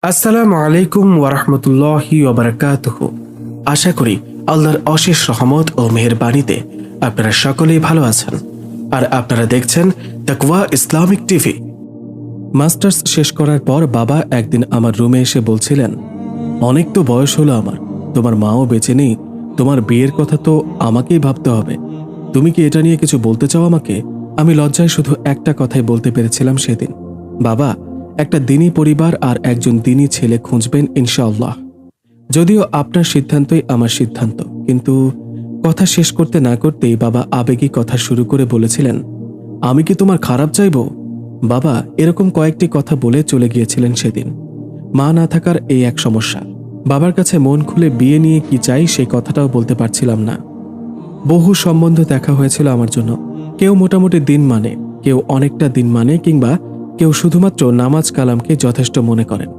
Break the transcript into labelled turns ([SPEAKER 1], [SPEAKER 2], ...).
[SPEAKER 1] আসসালামু আলাইকুম ওয়ারাহমতুল্লাহি ওয়াবারাকাতুহু। আশা করি আল্লাহর অশেষ রহমত ও মেহেরবানিতে আপনারা সকলেই ভালো আছেন আর আপনারা দেখছেন তাকওয়া ইসলামিক টিভি। মাস্টার্স শেষ করার পর বাবা একদিন আমার রুমে এসে বলছিলেন, অনেক তো বয়স হলো আমার, তোমার মাও বেঁচে নেই, তোমার বিয়ের কথা তো আমাকেই ভাবতে হবে। তুমি কি এটা নিয়ে কিছু বলতে চাও আমাকে? আমি লজ্জায় শুধু একটা কথাই বলতে পেরেছিলাম সেদিন, বাবা, একটা দিনী পরিবার আর একজন দিনী ছেলে খুঁজবেন ইনশাআল্লাহ। যদিও আপনার সিদ্ধান্তই আমার সিদ্ধান্ত, কিন্তু কথা শেষ করতে না করতেই বাবা আবেগী কথা শুরু করে বলেছিলেন, আমি কি তোমার খারাপ চাইব? বাবা এরকম কয়েকটি কথা বলে চলে গিয়েছিলেন সেদিন। মা না থাকার এই এক সমস্যা। বাবার কাছে মন খুলে বিয়ে নিয়ে কি চাই সেই কথাটাও বলতে পারছিলাম না। বহু সম্বন্ধ দেখা হয়েছিল আমার জন্য। কেউ মোটামুটি দিন মানে, কেউ অনেকটা দিন মানে, কিংবা কেউ শুধুমাত্র নামাজ কালামকে যথেষ্ট মনে করেন।